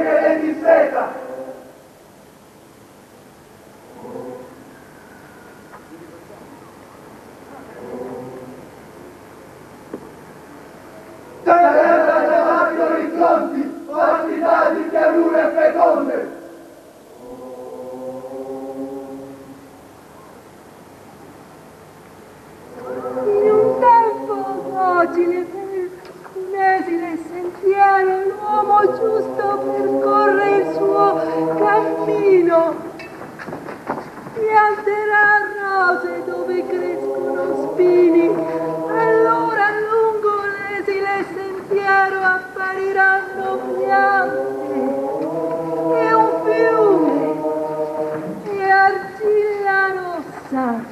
che le disseta. Davanti orizzonti, vastità di pianure feconde. In un tempo docile per un esile sentiero, l'uomo giusto percorre il suo cammino. Pianterà rose dove crescono spini, allora lungo l'esile sentiero appariranno piante e un fiume e argilla rossa.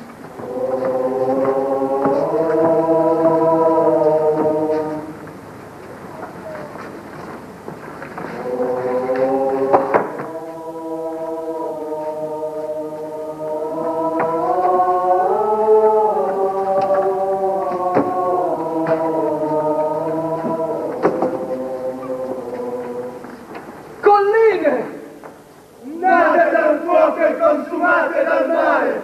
Consumate dal mare,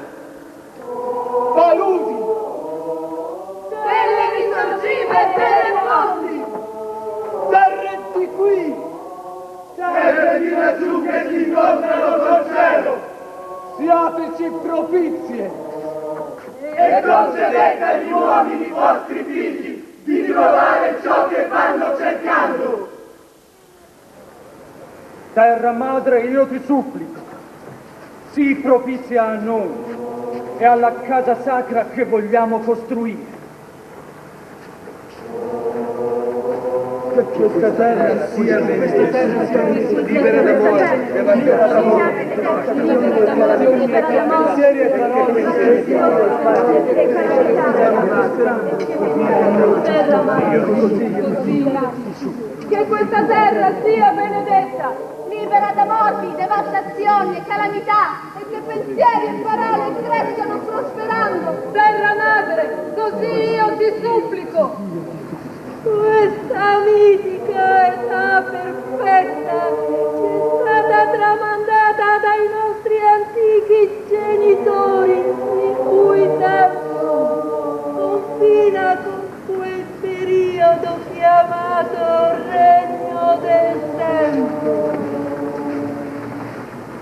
paludi, delle risorgive e delle fonti, terre di qui, terre di laggiù che si incontrano col cielo, siateci propizie e concedete agli uomini vostri figli di trovare ciò che vanno cercando. Terra madre, io ti supplico, sii propizia a noi e alla casa sacra che vogliamo costruire. Che questa terra sia libera da morte, libera da morte, pensieri e parole che questa terra sia benedetta, libera da morti, devastazioni e calamità, e che pensieri e parole crescano prosperando. Terra madre, così io ti supplico. Questa mitica età perfetta ci è stata tramandata dai nostri antichi genitori, il cui tempo confina con quel periodo chiamato Regno del Tempo.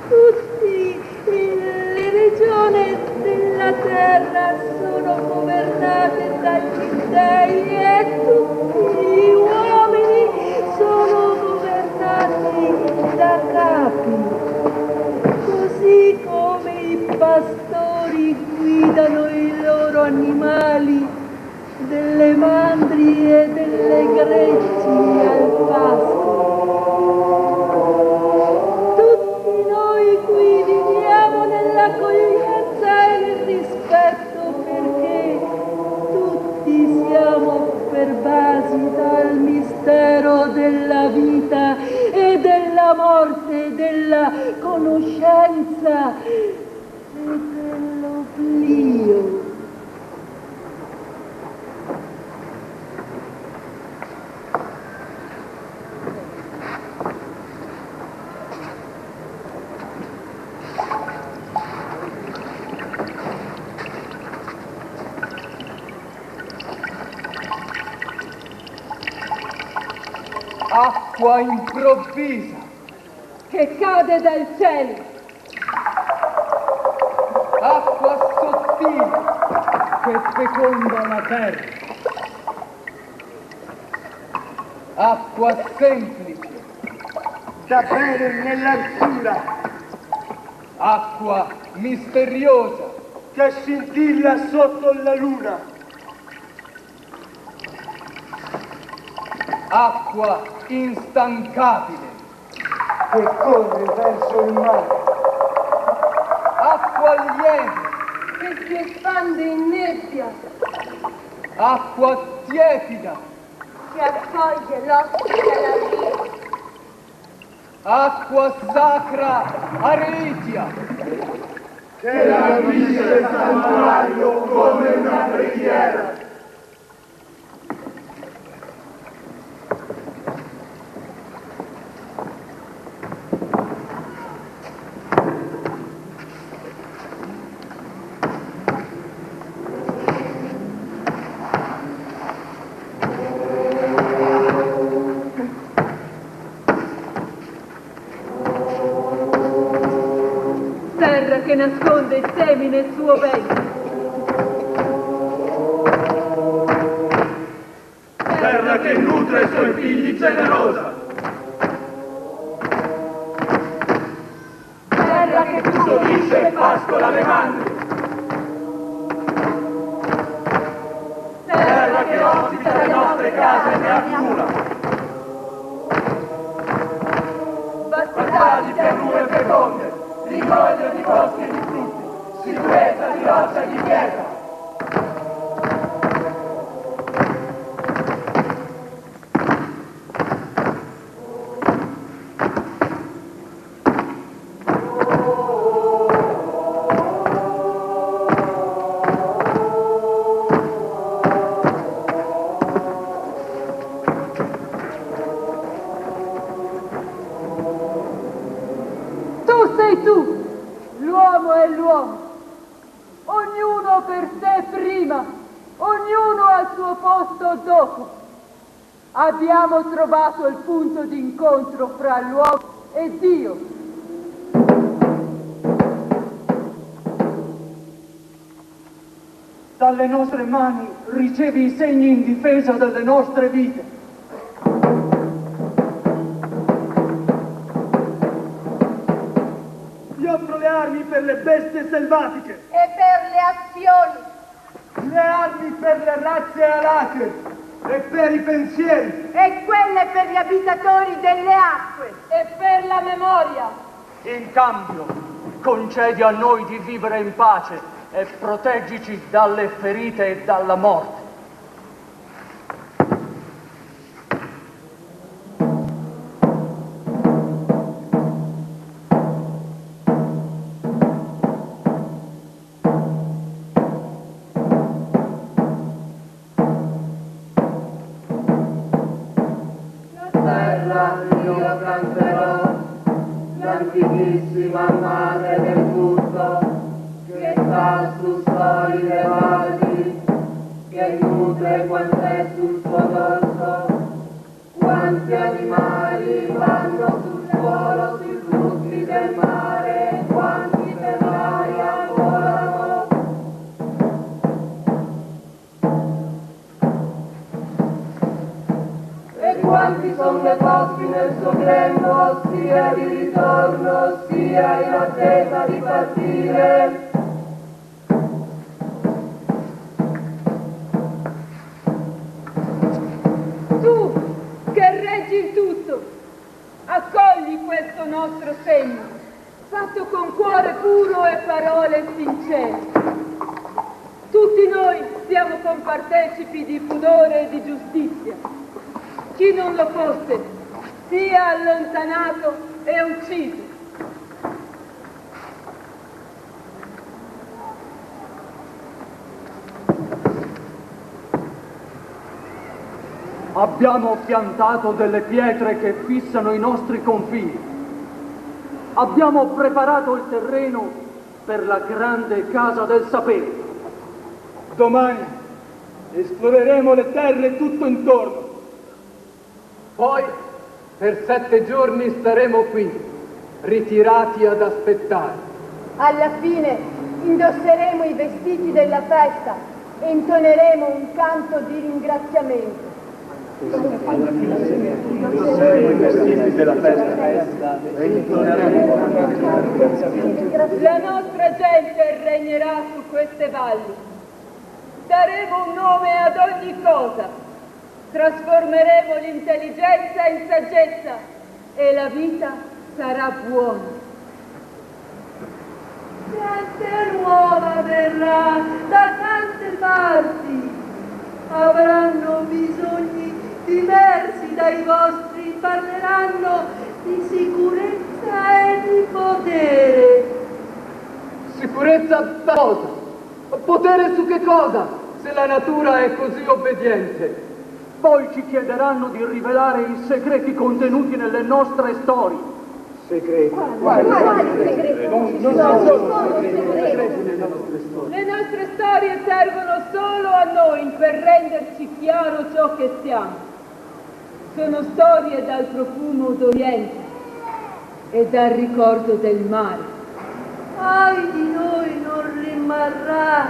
Tutti le regioni della terra sono governate dagli dei e tutti gli uomini sono governati da capi, così come i pastori guidano i loro animali delle mandrie e delle greggi al pascolo. Tutti noi qui viviamo nell'accoglienza e nel rispetto perché tutti siamo pervasi dal mistero della vita e della morte, della conoscenza e dell'oblio. Acqua improvvisa Che cade dal cielo. acqua sottile che feconda la terra, acqua semplice Da bere nell'arsura acqua misteriosa che scintilla sotto la luna, acqua instancabile, che corre verso il mare, acqua lieve, Che si espande in nebbia. acqua tiepida, Che accoglie l'ospite della vita. acqua sacra aretia, che rapisce il santuario come una preghiera. terra che nasconde i semi nel suo ventre. Terra che nutre i suoi figli generosa. Terra che Custodisce e pascola le mandrie. Terra che ospita le nostre case di altura. Vastità di pianure feconde, rigoglio di boschi e di frutti, sicurezza di roccia e di pietra. Sei tu, l'uomo è l'uomo, ognuno per sé prima, ognuno al suo posto dopo. Abbiamo trovato il punto d'incontro fra l'uomo e Dio. Dalle nostre mani ricevi i segni in difesa delle nostre vite. Offro le armi per le bestie selvatiche. E per le azioni. Le armi per le razze alate e per i pensieri. E quelle per gli abitatori delle acque. E per la memoria. In cambio, concedi a noi di vivere in pace e proteggici dalle ferite e dalla morte. Io canterò l'antichissima madre del tutto, che sta su solide valli, che nutre quant'è sul suo dorso. Quanti animali vanno sul suolo, sui flussi del mare, quanti per l'aria volano. E quanti sono le posti nel suo grembo, sia di ritorno, sia in attesa di partire. Tu, che reggi il tutto, accogli questo nostro segno, fatto con cuore puro e parole sincere. Tutti noi siamo compartecipi di pudore e di giustizia. Chi non lo fosse, sia allontanato e ucciso. Abbiamo piantato delle pietre che fissano i nostri confini. Abbiamo preparato il terreno per la grande casa del sapere. Domani esploreremo le terre tutto intorno. Poi, per 7 giorni staremo qui, ritirati ad aspettare. Alla fine indosseremo i vestiti della festa e intoneremo un canto di ringraziamento. La nostra gente regnerà su queste valli. Daremo un nome ad ogni cosa. Trasformeremo l'intelligenza in saggezza e la vita sarà buona. Gente nuova verrà da tante parti, avranno bisogni diversi dai vostri, parleranno di sicurezza e di potere. Sicurezza da cosa? Potere su che cosa, se la natura è così obbediente? Poi ci chiederanno di rivelare i segreti contenuti nelle nostre storie. Segreti? Quali segreti? Non sono segreti. Le nostre storie servono solo a noi per renderci chiaro ciò che siamo. Sono storie dal profumo d'Oriente e dal ricordo del mare. Mai di noi non rimarrà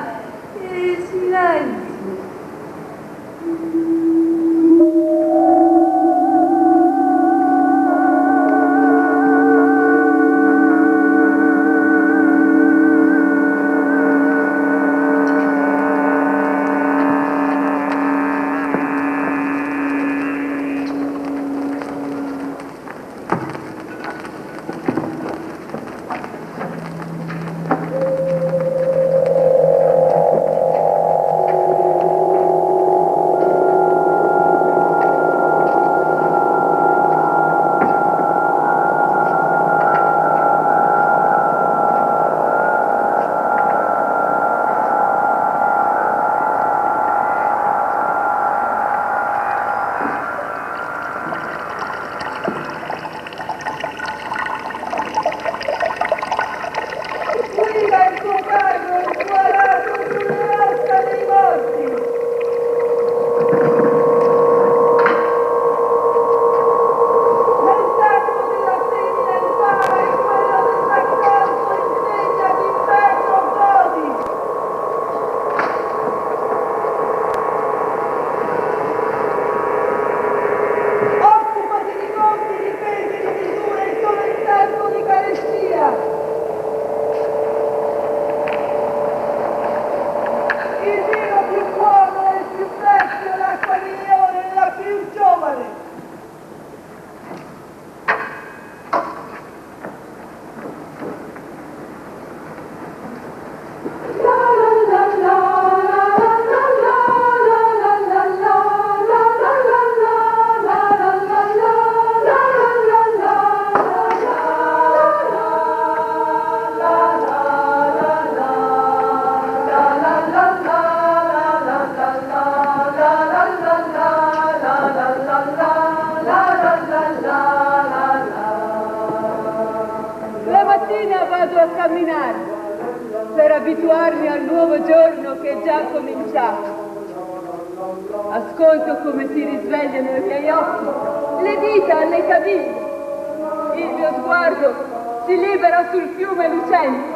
il silenzio. Per abituarmi al nuovo giorno che è già cominciato. Ascolto come si risvegliano i miei occhi, le dita alle caviglie. Il mio sguardo si libera sul fiume lucente.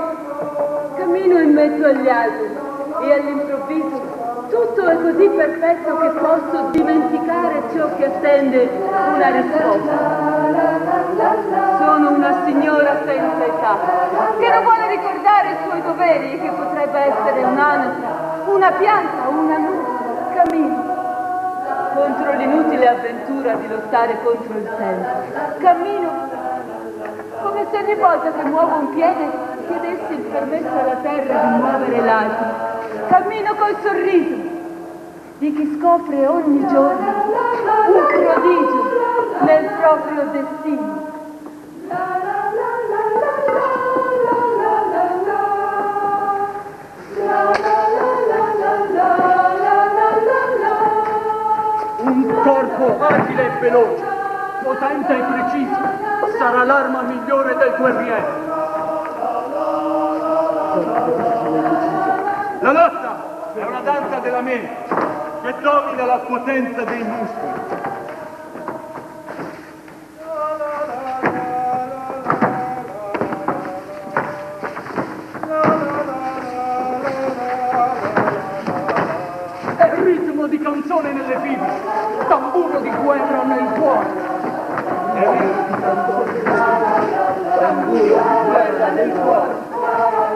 Cammino in mezzo agli alberi e all'improvviso tutto è così perfetto che posso dimenticare ciò che attende una risposta. Sono una signora senza età, che non vuole ricordare i suoi doveri e che potrebbe essere un'anatra, una pianta, una nuvola. Cammino contro l'inutile avventura di lottare contro il tempo. Cammino come se ogni volta che muovo un piede chiedessi il permesso alla terra di muovere l'altro. Cammino col sorriso di chi scopre ogni giorno un prodigio nel proprio destino. Un corpo agile e veloce, potente e preciso, sarà l'arma migliore del guerriero. La lotta è una danza della mente che domina la potenza dei muscoli. È ritmo di canzone nelle fibre, tamburo di guerra nel cuore. È ritmo di canzone nelle fibre, tamburo di guerra nel cuore.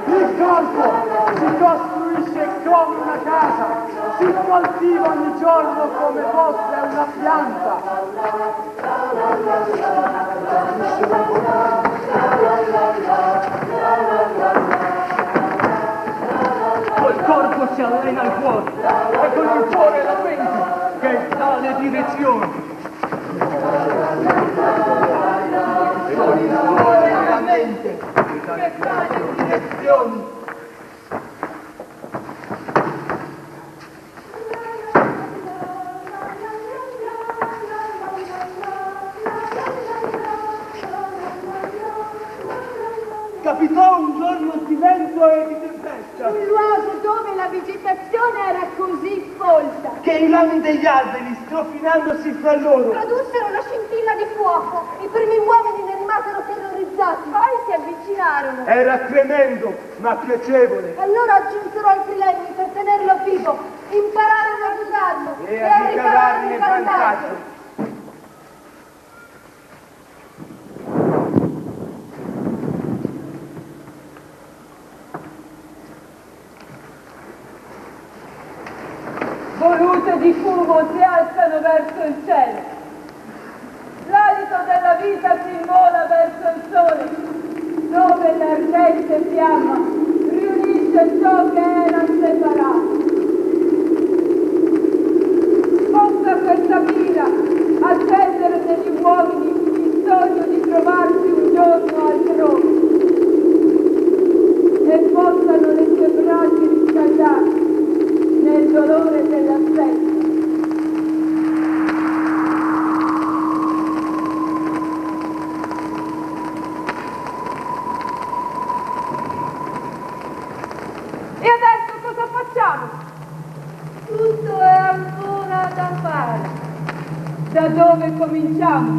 Il corpo si costruisce come una casa, si coltiva ogni giorno come fosse una pianta. Col corpo si allena il cuore e con il cuore la mente che dà le direzioni. E con il cuore e la mente che dà le direzioni. Capitò un giorno di vento e di tempesta. Un luogo dove la vegetazione era così folta Che i rami degli alberi, strofinandosi fra loro, produssero una scintilla di fuoco. I primi uomini ne rimasero terrorizzati. Poi si avvicinarono. Era tremendo, ma piacevole. Allora aggiunsero altri legni per tenerlo vivo, impararono a usarlo E a ricavarne vantaggio. Volute di fumo si alzano verso il cielo. L'alito della vita si invola verso il sole, dove l'ardente fiamma riunisce ciò che era separato. Possa questa mira accendere negli uomini il sogno di trovarsi un giorno altrove, e possano le sue braccia riscaldarsi nel dolore dell'assenza. E adesso cosa facciamo? Tutto è ancora da fare. Da dove cominciamo?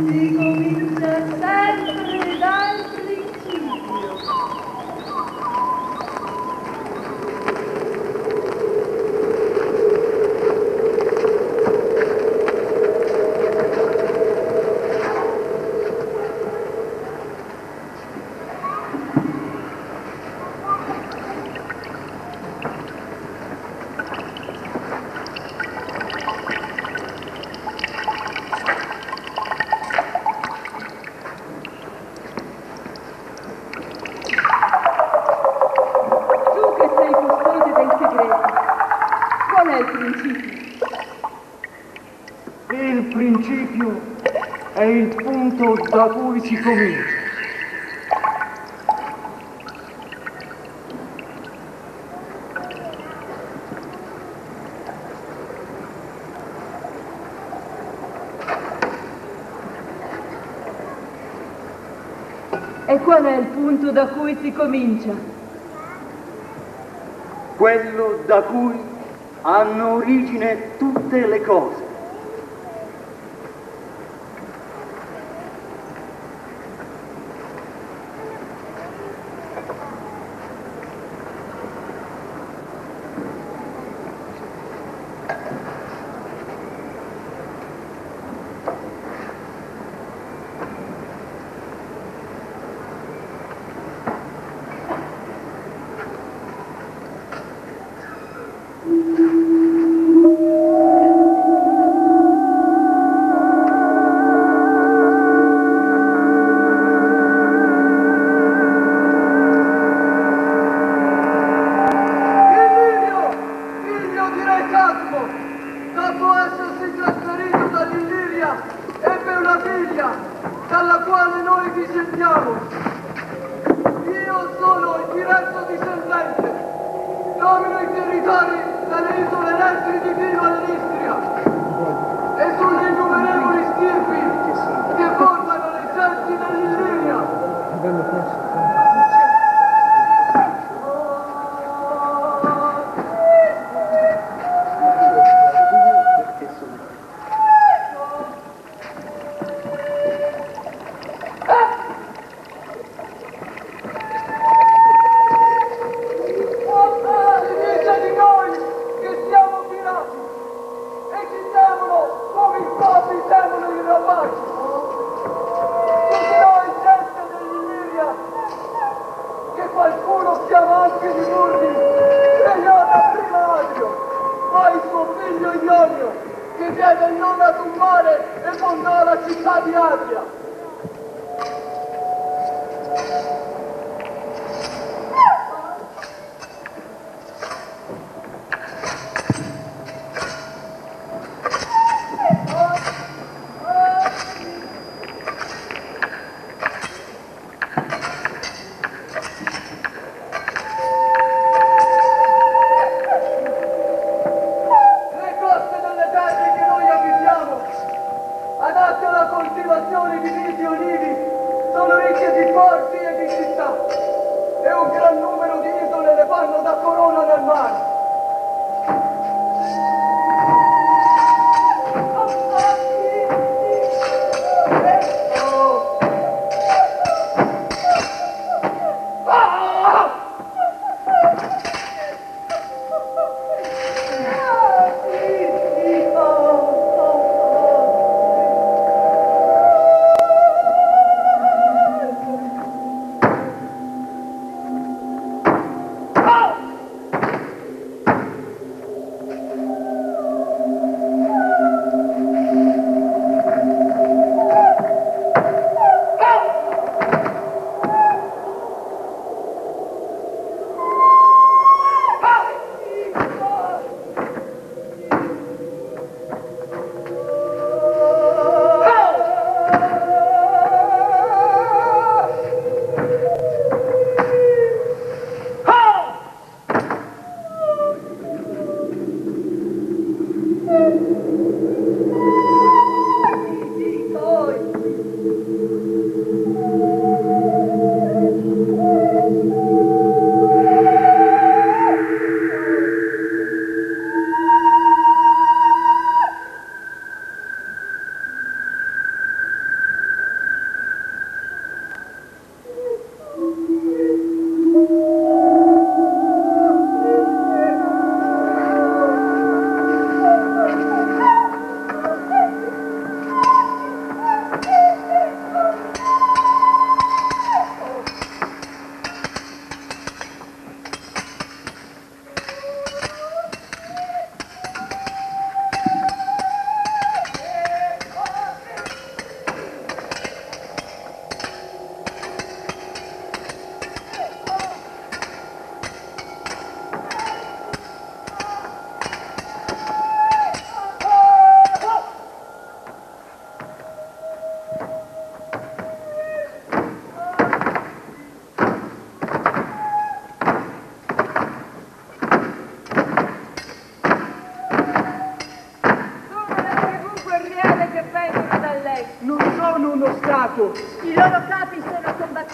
Si comincia sempre dal principio. Il principio è il punto da cui si comincia. E qual è il punto da cui si comincia? Quello da cui hanno origine tutte le cose.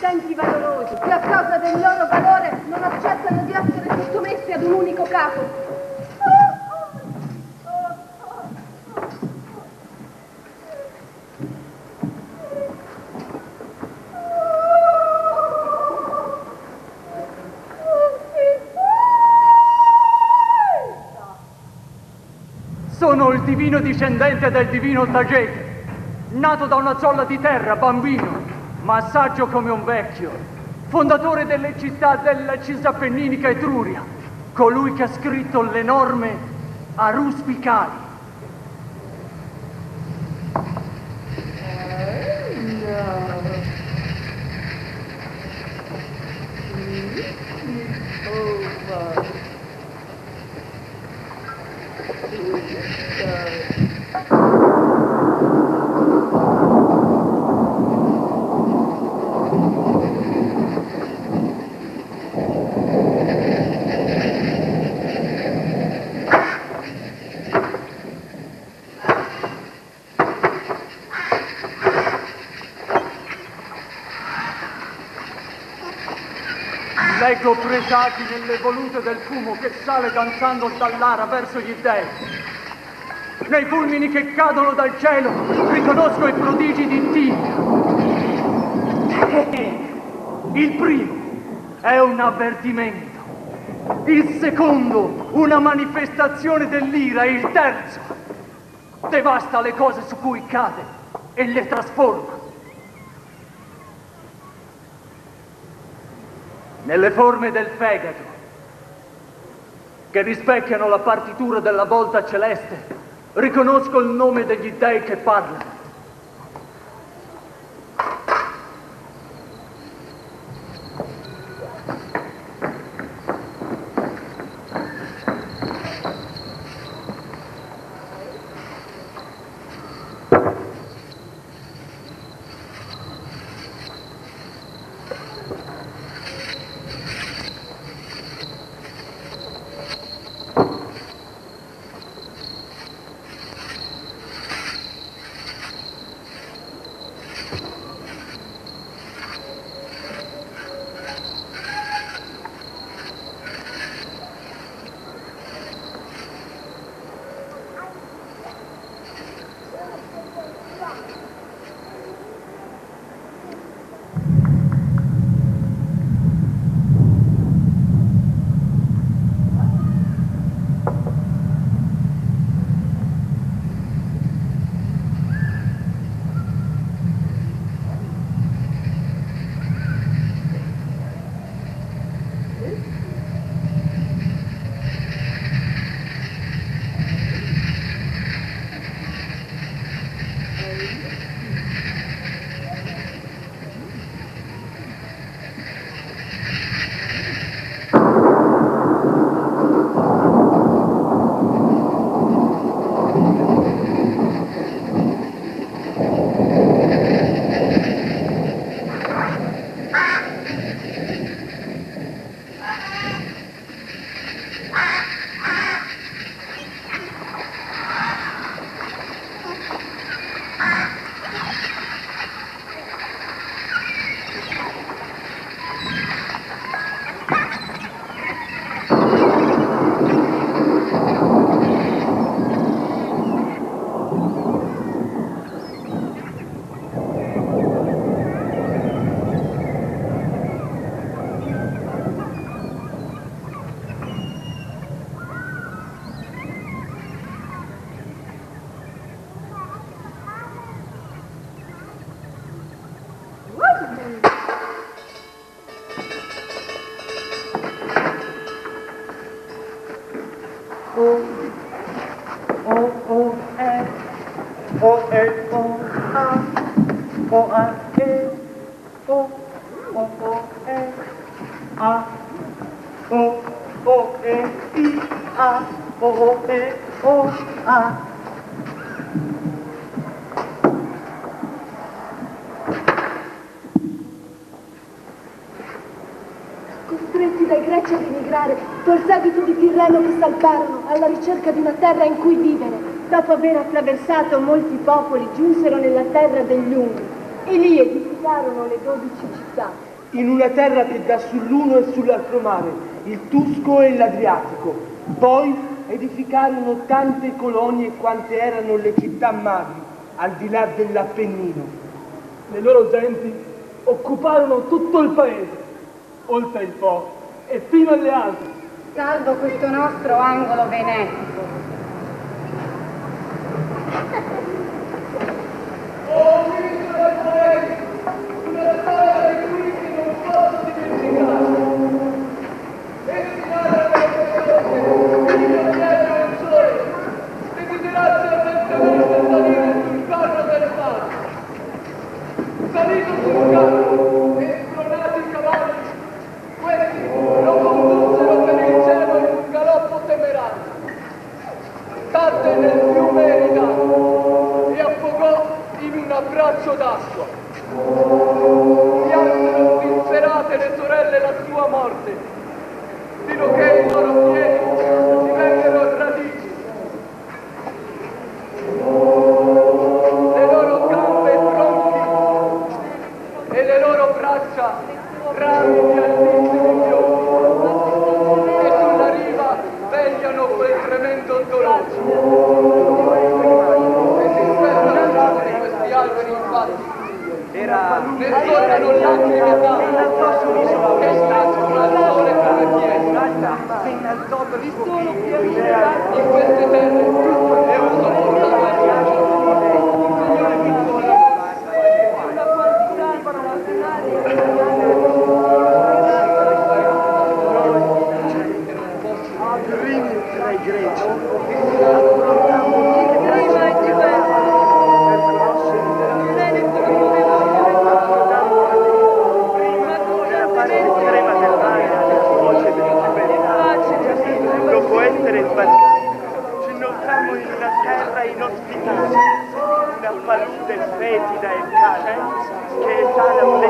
combattenti valorosi che a causa del loro valore non accettano di essere sottomessi ad un unico capo. Sono il divino discendente del divino Tagete, nato da una zolla di terra, bambino, ma saggio come un vecchio, fondatore delle città della Cisappenninica Etruria, colui che ha scritto le norme aruspicali. Leggo presagi nelle volute del fumo che sale danzando dall'ara verso gli dèi. Nei fulmini che cadono dal cielo riconosco i prodigi di Dio. Il primo è un avvertimento, il secondo una manifestazione dell'ira, il terzo devasta le cose su cui cade e le trasforma. Nelle forme del fegato, che rispecchiano la partitura della volta celeste, riconosco il nome degli dèi che parlano. Costretti dai greci ad emigrare col seguito di Tirreno che salparono alla ricerca di una terra in cui vivere. Dopo aver attraversato molti popoli giunsero nella terra degli Ungri e lì edificarono le 12 città in una terra che dà sull'uno e sull'altro mare, il Tusco e l'Adriatico. Poi edificarono tante colonie quante erano le città madri, al di là dell'Appennino. Le loro genti occuparono tutto il paese, oltre il Po e fino alle Alpi. Salvo questo nostro angolo venetico. Oh, figlio del poeti, una storia di cui non posso dimenticare. Destinata per persone, io dietro il sole, desiderasse ardentemente salire sul carro del mare. Salito sul carro e spronati i cavalli, questi lo condussero per il cielo in un galoppo temerario. Cadde nel fiume Eridano e affogò in un abbraccio d'acqua. Piansero disperate le sorelle la sua morte, fino che i loro piedi divennero radici. Le loro gambe tronchi e le loro braccia rami di altissimi fiori, che sulla riva vegliano quel tremendo dolore. Questi alberi infatti ne scorrono lacrime d'acqua che nascono al sole come piede. In queste terre è uso portato al viaggio. Signore piccolo, una quantità primi tra i greci, prima e diverso. Dopo essere sbarcati, ci inoltrammo in una terra inospitale, una palude fetida e calda che esala un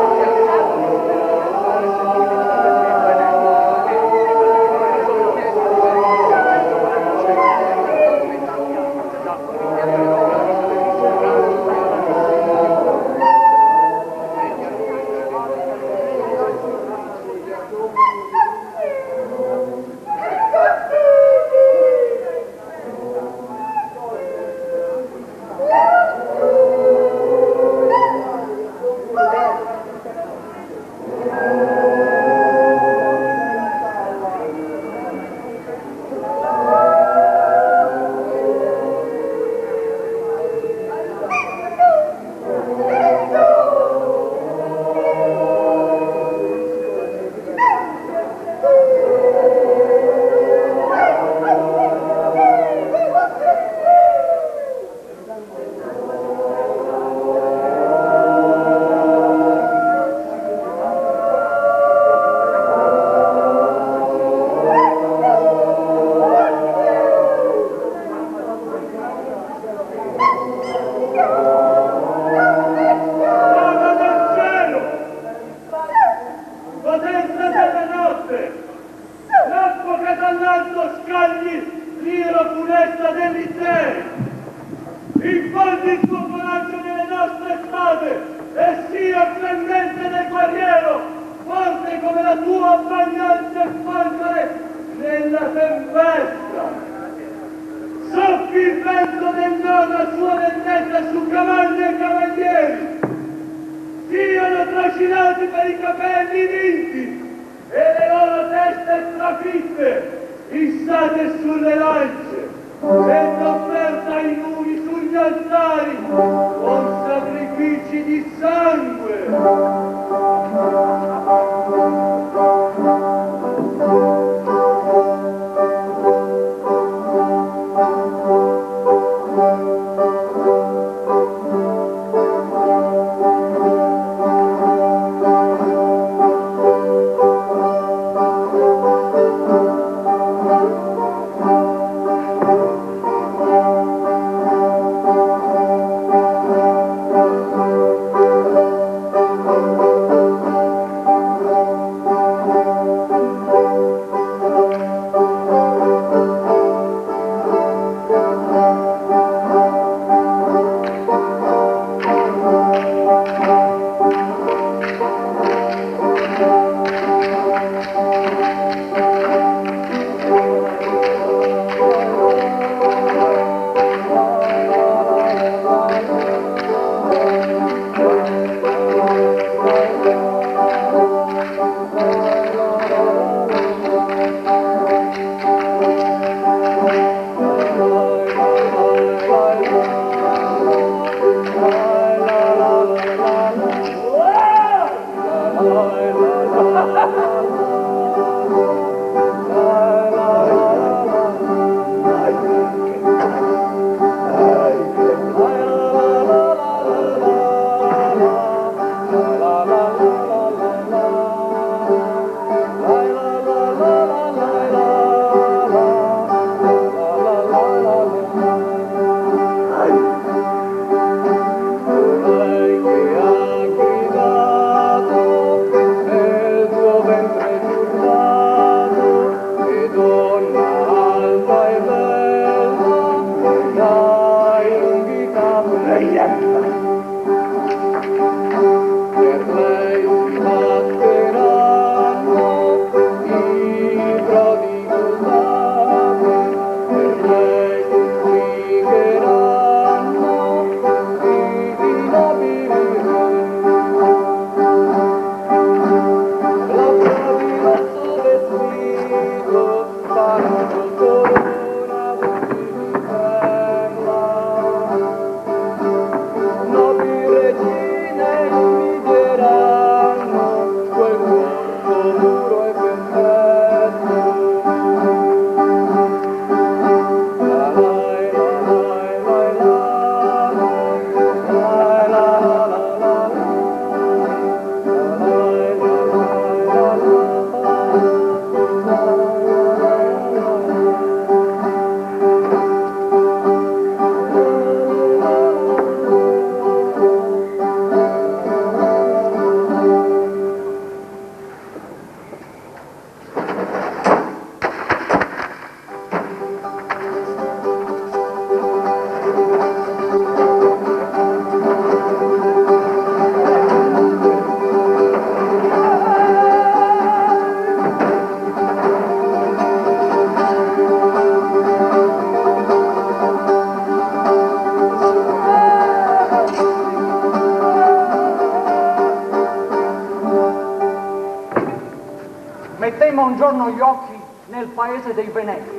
Mettemmo un giorno gli occhi nel paese dei Veneti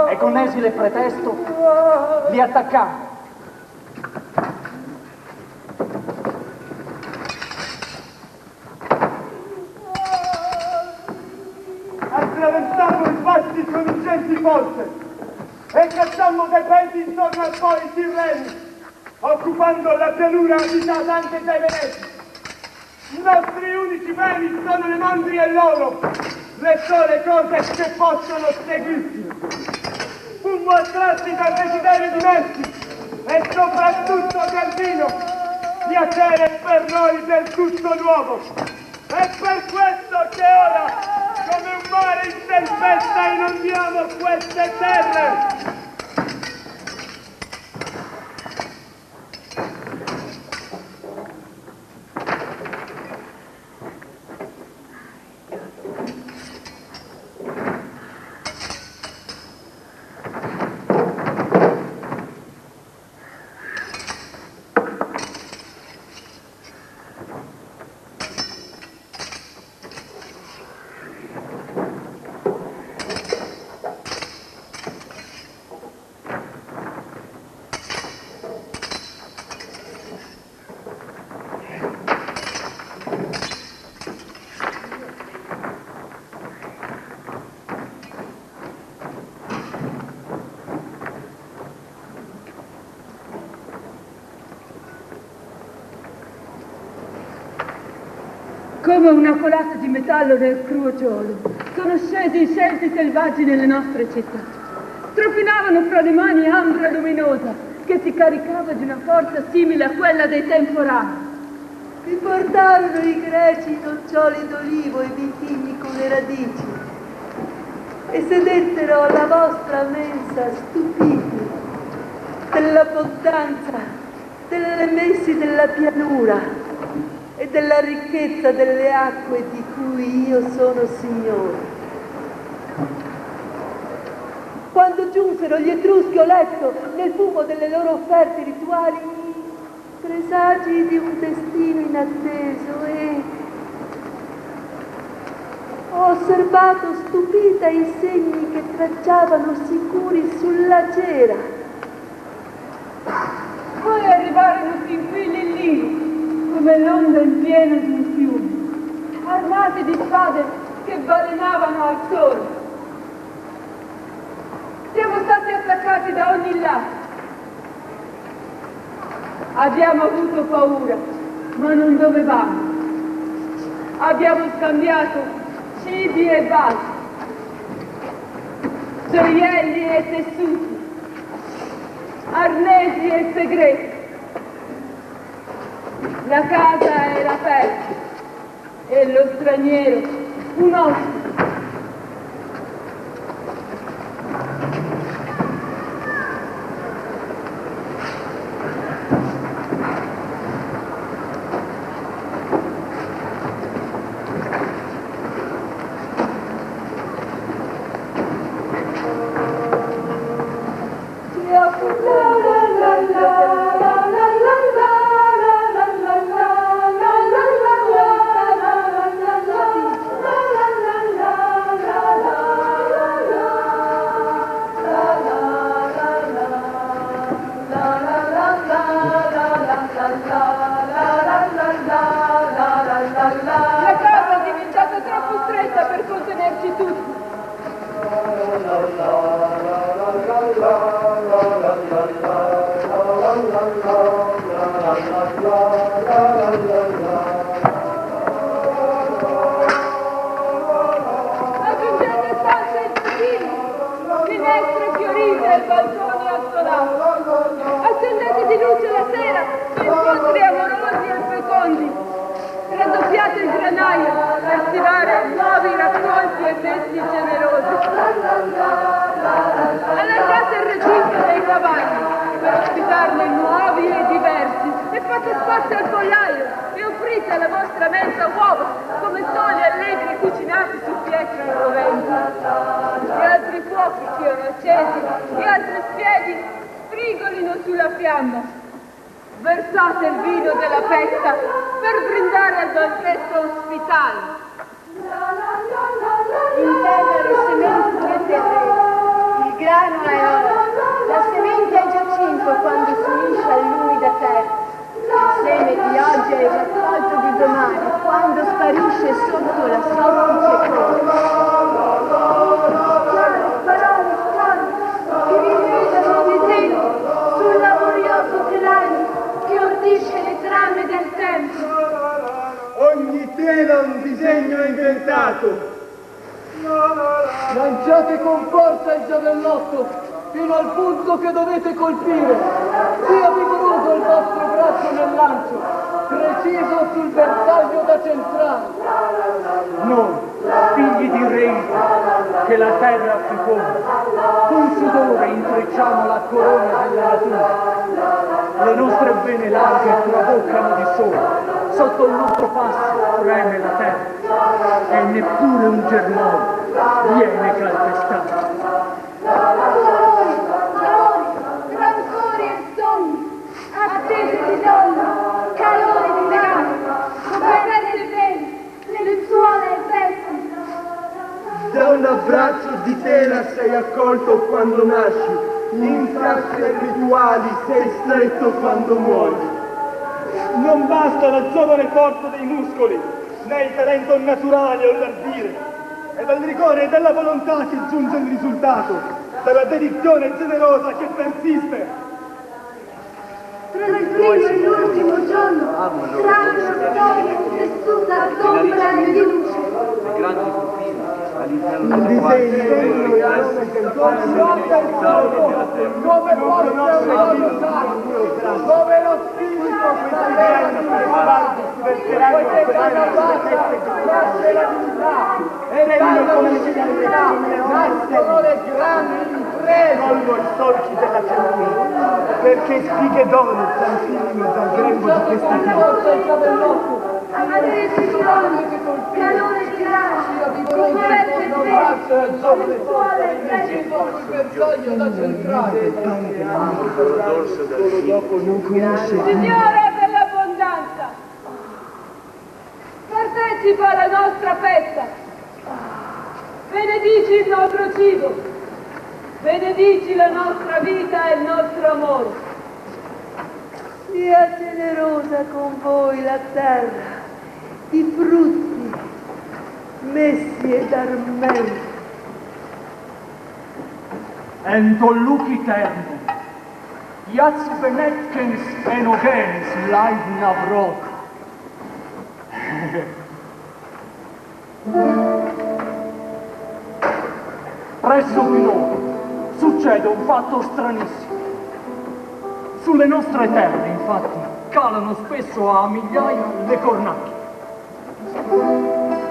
e con esile pretesto li attaccammo. Attraversammo i passi con ingenti forze e cacciammo dei paesi intorno a poi i Tirreni, occupando la pianura abitata anche dai Veneti. I nostri unici beni sono le mandrie e l'oro, le sole cose che possono seguirci. Fummo attratti dal desiderio di Messi e soprattutto del vino, piacere per noi del tutto nuovo. È per questo che ora, come un mare in tempesta, inondiamo queste terre. Come una colata di metallo nel cruciolo, sono scesi i scelti selvaggi nelle nostre città. Strofinavano fra le mani ambra luminosa che si caricava di una forza simile a quella dei temporali. Vi portarono i greci noccioli d'olivo e vitigni con le radici e sedettero alla vostra mensa stupiti dell'abbondanza, delle messi della pianura e della ricchezza delle acque di cui io sono signore. Quando giunsero gli Etruschi ho letto nel fumo delle loro offerte rituali i presagi di un destino inatteso e ho osservato stupita i segni che tracciavano sicuri sulla cera. Poi arrivarono fin qui lì, come l'onda in pieno di un fiume. spade che balenavano al sole. Siamo stati attaccati da ogni lato. Abbiamo avuto paura, ma non dovevamo. Abbiamo scambiato cibi e vasi, gioielli e tessuti, arnesi e segreti. La casa era aperta e lo straniero un ospite. La casa è diventata troppo stretta per contenerci tutti. Aggiungete stanze e giardini, finestre fiorite e balconi assolati. Accendete di luce la sera per incontri amorosi e fecondi. Raddoppiate il granaio per stivare nuovi raccolti e mesti generosi. Allargate il recinto dei cavalli per ospitarne nuovi e diversi e fate spazio al pollaio e offrite alla vostra mensa uova come soli allegri cucinati su pietre roventi. E altri fuochi siano accesi e altri spiedi frigolino sulla fiamma. Versate il vino della festa per brindare al banchetto ospitale. In terra le sementi del terreno, il grano è oro, la semente è giacinto quando si unisce all'umida terra. Il seme di oggi è il raccolto di domani quando sparisce sotto la soffice coda. Parole strane che rivedono di tempo sul laborioso tiranno che ordisce le trame del tempo. Ogni tela ha un disegno inventato. Lanciate con forza il giavellotto fino al punto che dovete colpire. Sia vigoroso il vostro braccio nel lancio, preciso sul bersaglio da centrale. Noi, figli di re, che la terra feconda, con sudore intrecciamo la corona della natura. Le nostre vene larghe traboccano di sole, sotto il nostro passo preme la terra, e neppure un germoglio viene calpestato. Dolori, rancori e sogni, attese di donna, calore di verano, copertelle bene, lenzuola e vesti. Da un abbraccio di tela sei accolto quando nasci, in casse rituali sei stretto quando muori. Non basta la giovane forza dei muscoli, né il talento naturale o l'ardire. È dal rigore e dalla volontà che giunge il risultato, dalla dedizione generosa che persiste. Tra il primo e l'ultimo giorno, trame una storia tessuta d'ombra e di luce. Un disegno e alone che il cuore Come dove lo spirito questa idea di prepararsi divertiranno nasce la divinità e Regno come le città, nascono le grandi imprese. colgo i solchi della città, perché spighe d'oro tranquillino dal grembo di questa terra. Maledizione, calore di grazia, coperte e lenzuola e vesti. Bersaglio da centrale. Solo dopo non conosce Signora dell'abbondanza, partecipa alla nostra festa. Benedici il nostro cibo, benedici la nostra vita e il nostro amore. Sia generosa con voi la terra, i frutti, messi ed armenti. Entolluci termo, Iaz Benetkens enogenes live navrok. Presso di noi succede un fatto stranissimo. Sulle nostre terre, infatti, calano spesso a migliaia le cornacchie.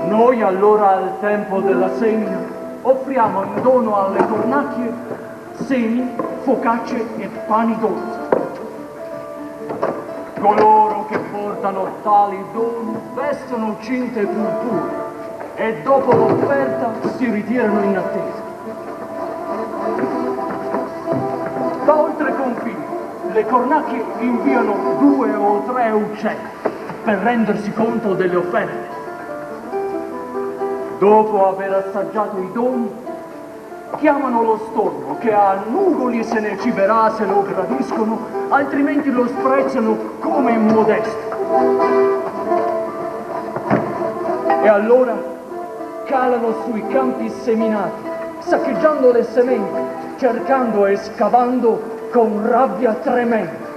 Noi allora, al tempo della segna, offriamo in dono alle cornacchie semi, focacce e pani dolci. Coloro che portano tali doni vestono cinte purpuree e dopo l'offerta si ritirano in attesa. Da oltre confini, le cornacchie inviano 2 o 3 uccelli per rendersi conto delle offerte. Dopo aver assaggiato i doni, chiamano lo stormo, che a nugoli se ne ciberà se lo gradiscono, altrimenti lo sprezzano come immodesto. E allora calano sui campi seminati, saccheggiando le sementi, cercando e scavando con rabbia tremenda.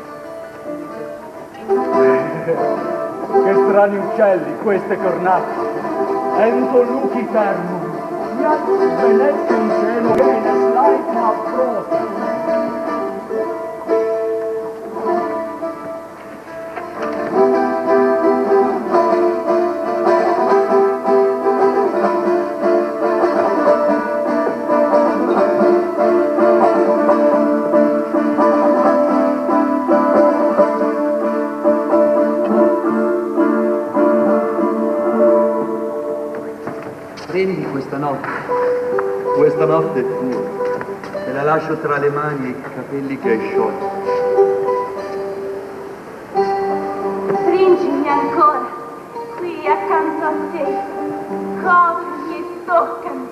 Che strani uccelli queste cornacchie! Entolluci termo, Iaz Benetkens enogenes live navrok. Prendi questa notte è tua, te la lascio tra le mani e i capelli che hai sciolto. Stringimi ancora, qui accanto a te, coprimi e toccami,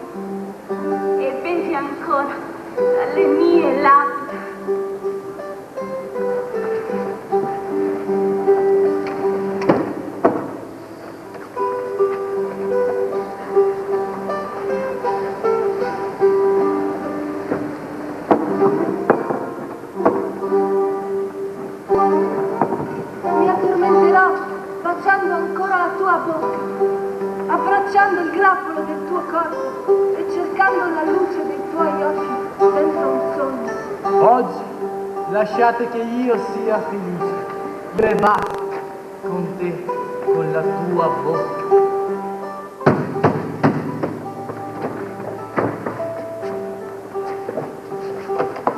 e bevi ancora dalle mie labbra. Abbracciando il grappolo del tuo corpo e cercando la luce dei tuoi occhi dentro un sogno. Oggi lasciate che io sia felice. Io basta con te, con la tua bocca.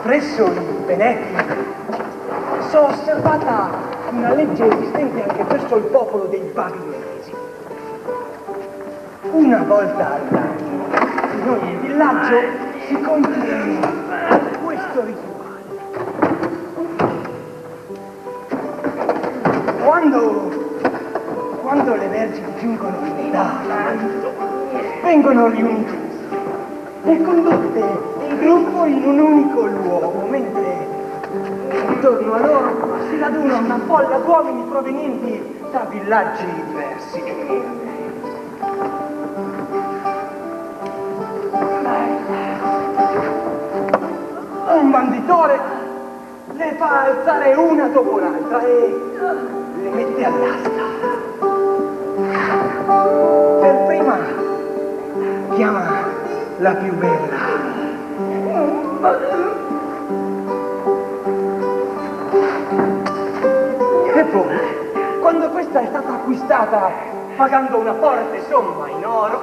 Presso i Veneti sono osservata una legge esistente anche presso il popolo dei babilonesi. Una volta all'anno, in ogni villaggio si compie questo rituale. Quando le vergini giungono in età, vengono riunite e condotte in gruppo in un unico luogo, mentre intorno a loro si raduna una folla d'uomini provenienti da villaggi diversi. Un banditore le fa alzare una dopo l'altra e le mette all'asta. Per prima chiama la più bella. E poi, quando questa è stata acquistata pagando una forte somma in oro,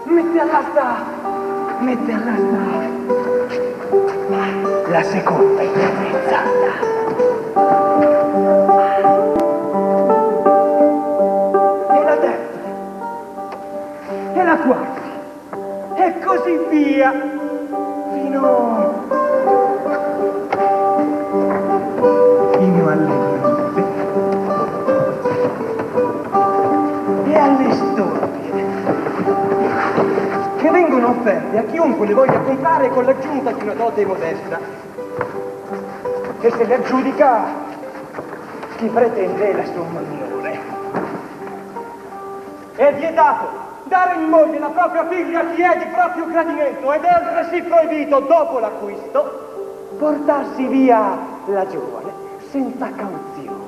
mette all'asta la seconda indirizzata. E la terza. E la quarta. E così via. Fino alle bruzze. E alle storie. Che vengono offerte a chiunque le voglia comprare con l'aggiunta di una dote modesta. E se le aggiudica chi pretende la somma minore. È vietato dare in moglie la propria figlia a chi è di proprio gradimento ed è altresì proibito, dopo l'acquisto, portarsi via la giovane senza cauzione.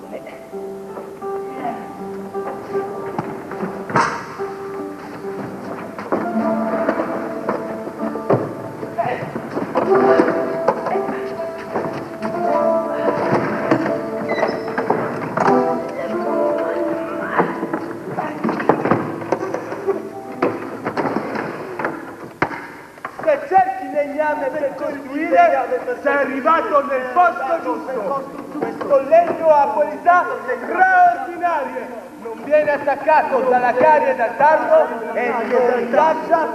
Per costruire sei arrivato nel posto giusto. Questo legno ha qualità straordinarie. Non viene attaccato dalla carie e dal tardo e non lascia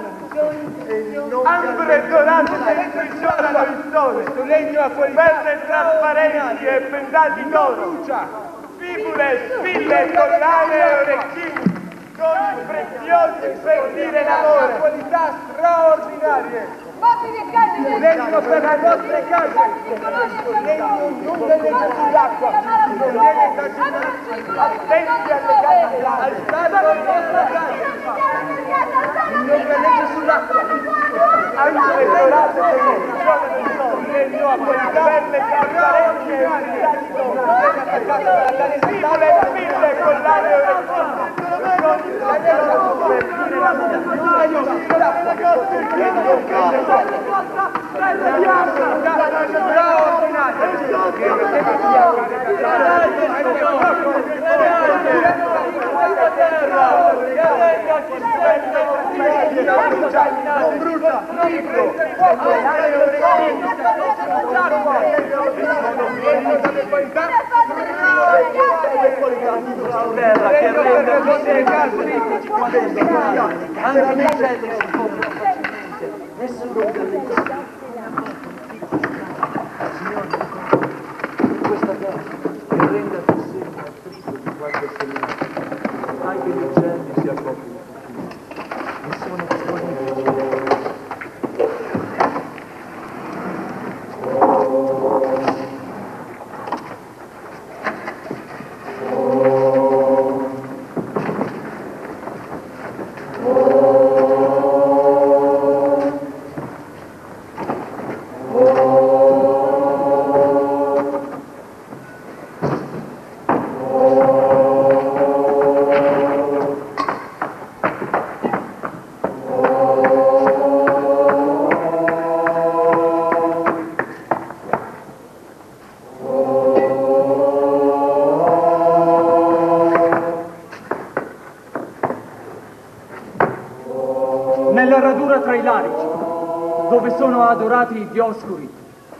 ambre dorate dentro il sole. Questo legno ha qualità perle trasparenti e pendaggi d'oro, fibule, spille, collane e orecchini. Sono preziosi per dire l'amore. Qualità straordinarie. Mobili e case Legno per le vostre case. Legno non delle sull'acqua. Non viene da attenti alle case. Al stato di vostra casa. Non legge sull'acqua. Anche le dorate per legno a qualità perle trasparenti e brillati d'oro. Viene attaccato dalla sibole, spille, collane e orecchini. Non brucia, terra che rende le vostre case ricche qua dentro, anche nei cieli si compra facilmente, nessuno galleggia. Signore, questa casa che renda più segno al fritto di quanto seminato, anche gli uccelli si accoppiano e sono disponibili. Nella radura tra i larici, dove sono adorati i dioscuri,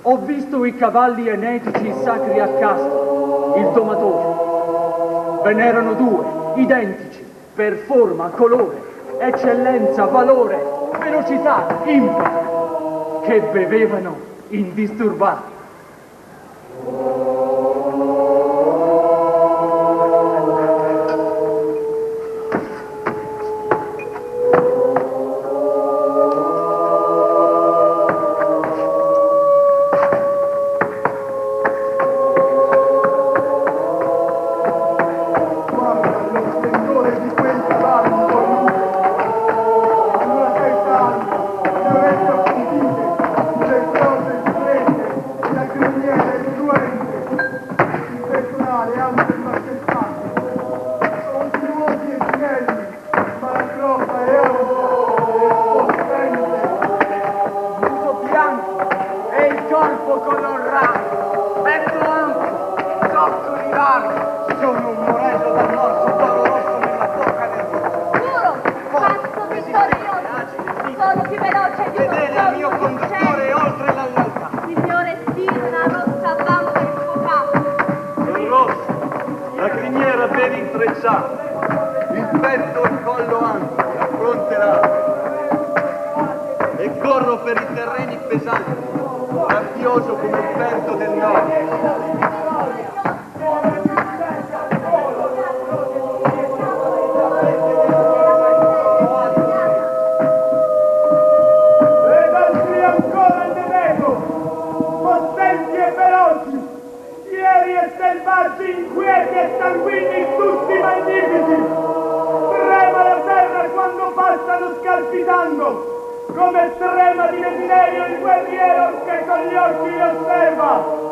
ho visto i cavalli enetici sacri a Castro, il domatore. Ve n'erano due, identici, per forma, colore, eccellenza, valore, velocità, impeto, che bevevano indisturbati. Il petto e il collo ampio, la fronte larga. E corro per i terreni pesanti, rabbioso come il vento del nord. Inquieti e sanguigni tutti magnifici, trema la terra quando passa palpitando, come trema di desiderio il guerriero che con gli occhi li osserva.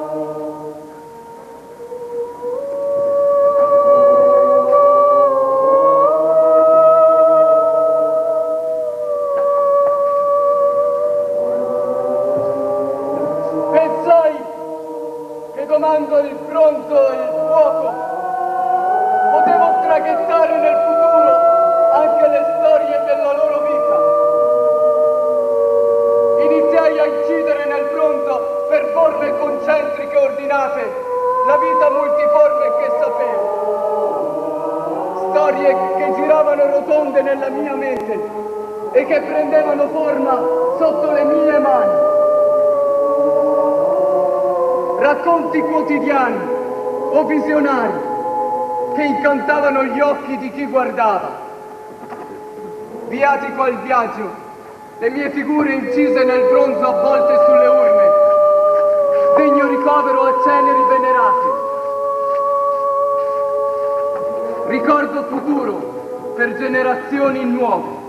Pensai che domando il fronte e il fuoco potevo traghettare nel futuro anche le storie della loro vita. Iniziai a incidere nel fronte per forme concentriche ordinate la vita multiforme che sapevo. Storie che giravano rotonde nella mia mente e che prendevano forma sotto le mie mani. Racconti quotidiani o visionari che incantavano gli occhi di chi guardava. Viatico al viaggio, le mie figure incise nel bronzo avvolte sulle urne, degno ricovero a ceneri venerate. Ricordo futuro per generazioni nuove.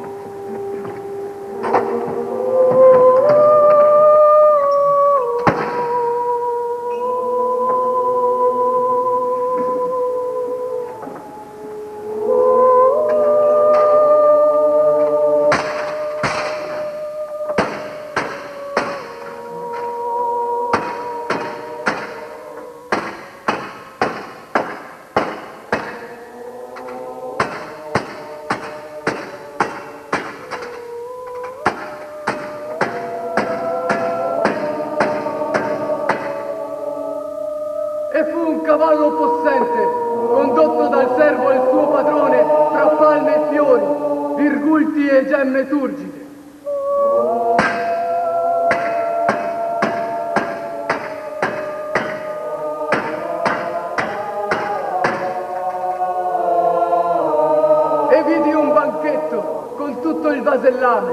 E fu un cavallo possente, condotto dal servo e il suo padrone tra palme e fiori, virgulti e gemme turgide. E vidi un banchetto con tutto il vasellame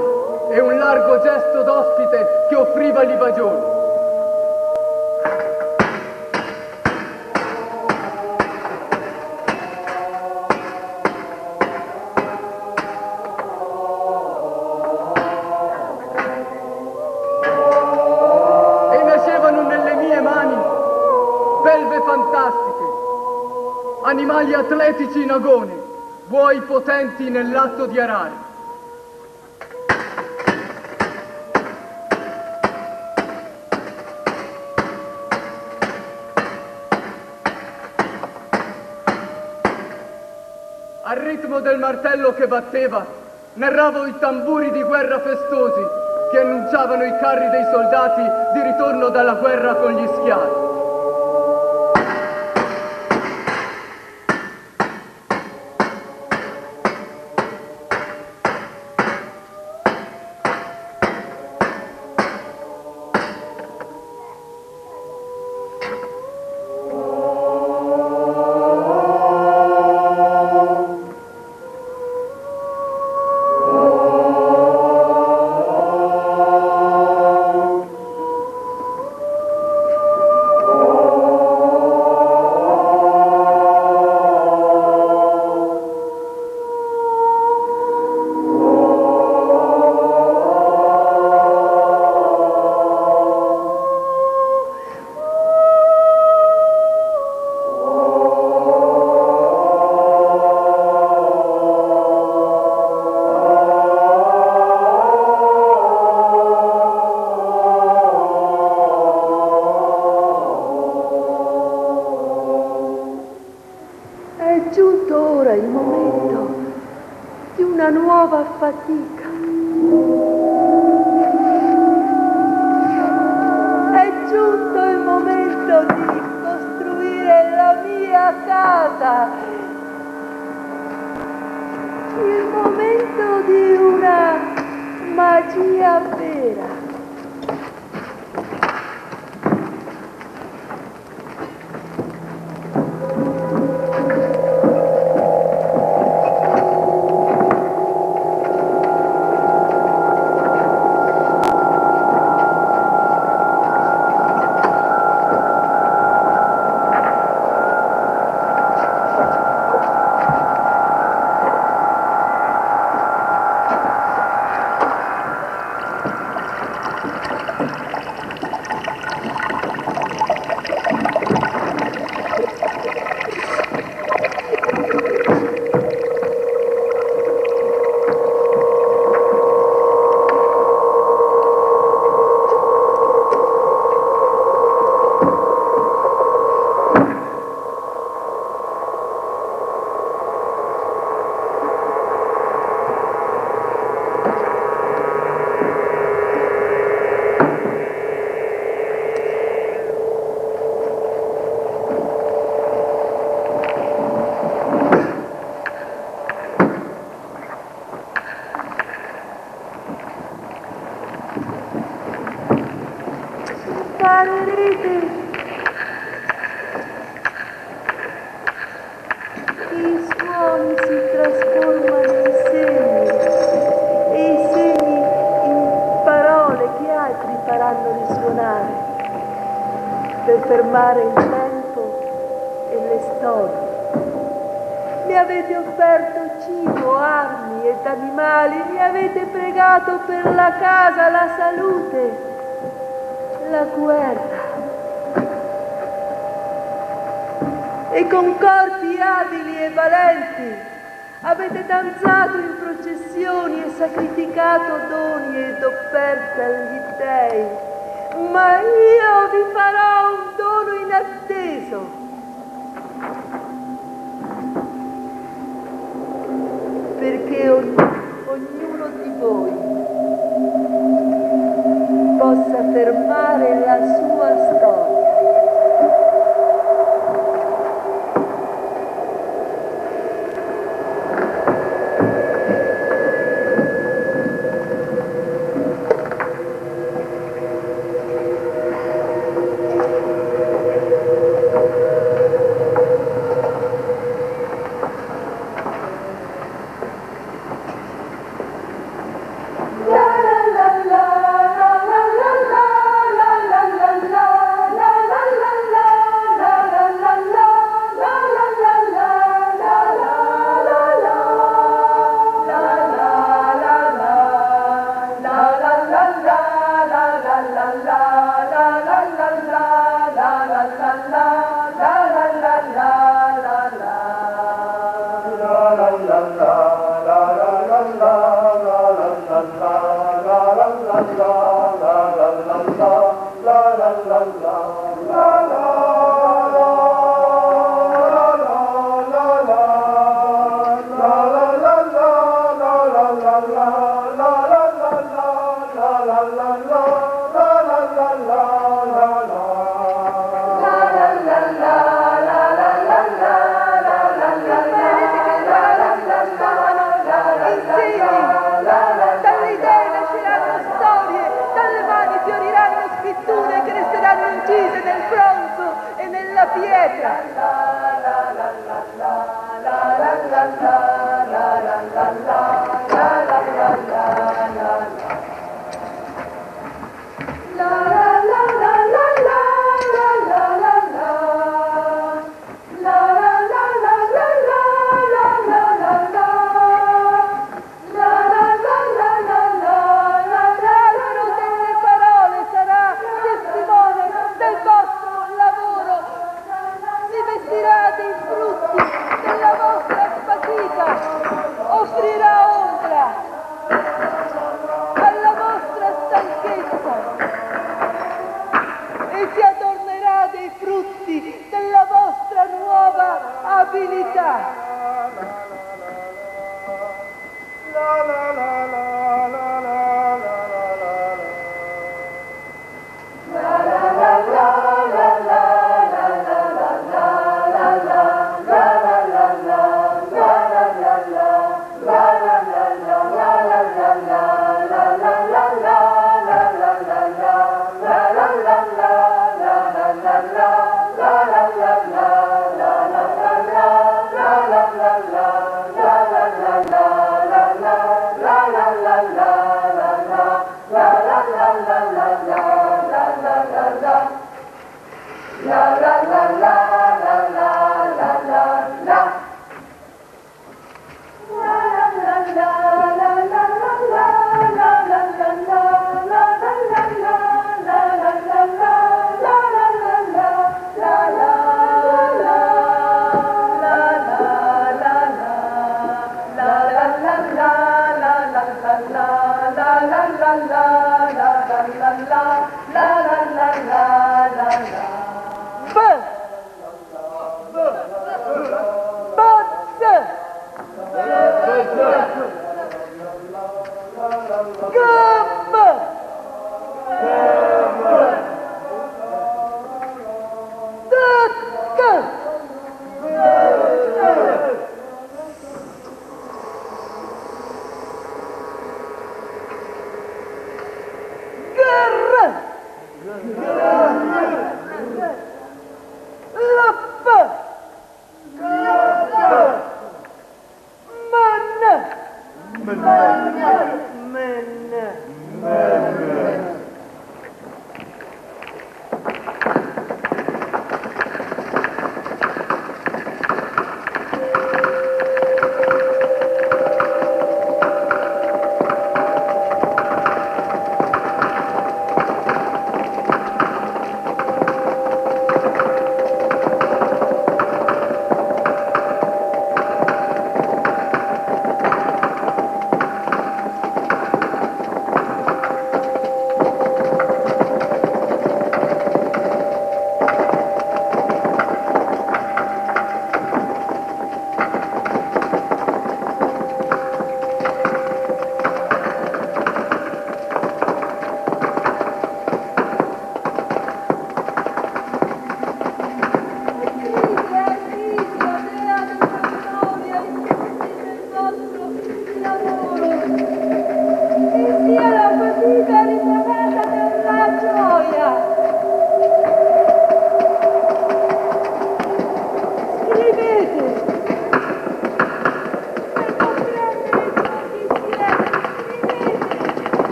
e un largo gesto d'ospite che offriva libagioni. Animali atletici in agone, buoi potenti nell'atto di arare. Al ritmo del martello che batteva, narravo i tamburi di guerra festosi che annunciavano i carri dei soldati di ritorno dalla guerra con gli schiavi. Fatica. È giunto il momento di costruire la mia casa. Il momento di una magia vera. vedete, i suoni si trasformano in segni e i segni in parole che altri faranno risuonare per fermare il tempo e le storie. Mi avete offerto cibo, armi ed animali, mi avete pregato per la casa, la salute, la guerra. E con corpi abili e valenti avete danzato in processioni e sacrificato doni ed offerte agli dèi. Ma io vi farò un dono inatteso. Perché ognuno di voi possa fermare la sua storia.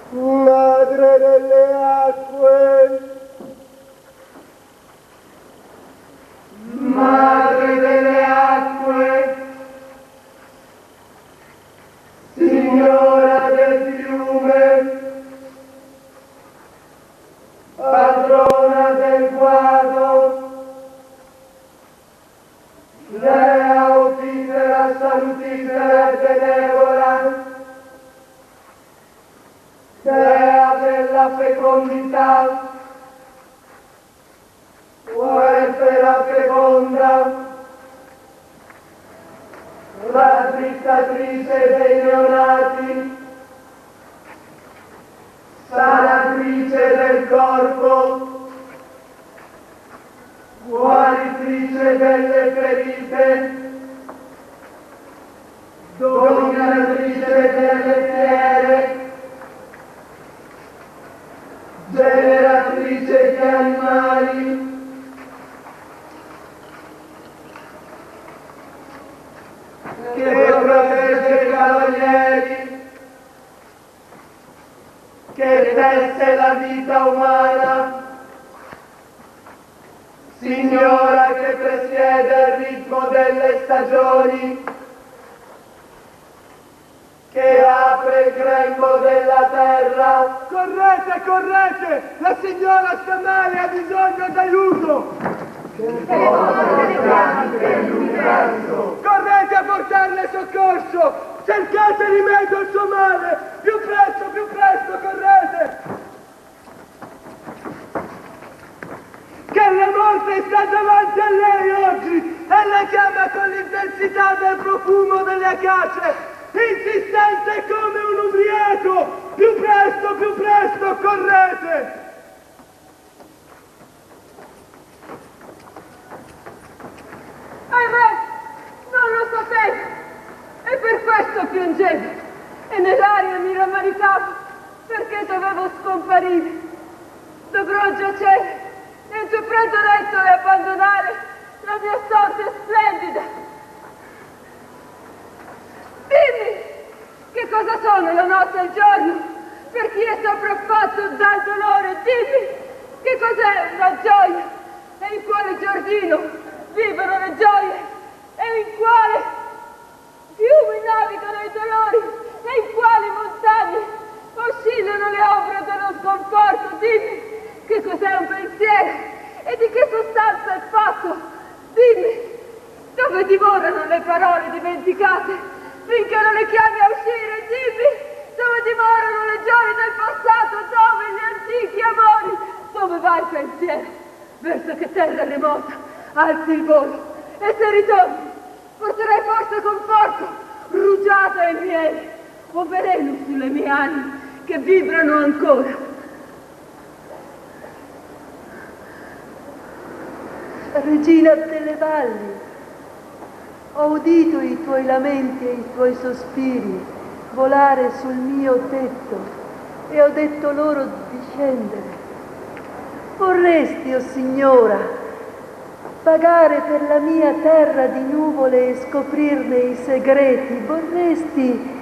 Madre delle acque, Madre delle acque, Signora del fiume, padrona del guado, Dea opifera, salutifera e benevola, Dea della fecondità, puerpera feconda, raddrizzatrice dei neonati, sanatrice del corpo, guaritrice delle ferite, dominatrice delle fiere, generatrice di animali, che protegge i cavalieri, che tesse la vita umana, signora che presiede il ritmo delle stagioni, che apre il grembo della terra. Correte, correte! La signora sta male, ha bisogno d'aiuto! Correte a portarle soccorso! Cercate rimedio al suo male! Più presto, correte! Che la morte sta davanti a lei oggi e la chiama con l'intensità del profumo delle acacie, insistente come un ubriaco! Più presto, correte! Ahimè, non lo sapevo, e per questo piangevo, e nell'aria mi rammaricavo, perché dovevo scomparire. Dovrò giacere nel tuo freddo letto e abbandonare la mia sorte splendida. Dimmi, che cosa sono la notte e il giorno per chi è sopraffatto dal dolore? Dimmi, che cos'è una gioia e in quale giardino vivono le gioie e in quale fiumi navigano i dolori e in quali montagne oscillano le ombre dello sconforto. Dimmi, che cos'è un pensiero e di che sostanza è fatto. Dimmi, dove dimorano le parole dimenticate finché non le chiami a uscire. Dimmi, dove dimorano le gioie del passato, dove gli antichi amori. Dove va il pensiero? Verso che terra remota alzi il volo, e se ritorni porterai forse conforto, rugiada e miele, o veleno sulle mie anime che vibrano ancora. Regina delle valli, ho udito i tuoi lamenti e i tuoi sospiri volare sul mio tetto e ho detto loro di scendere. Vorresti, o signora, pagare per la mia terra di nuvole e scoprirne i segreti? Vorresti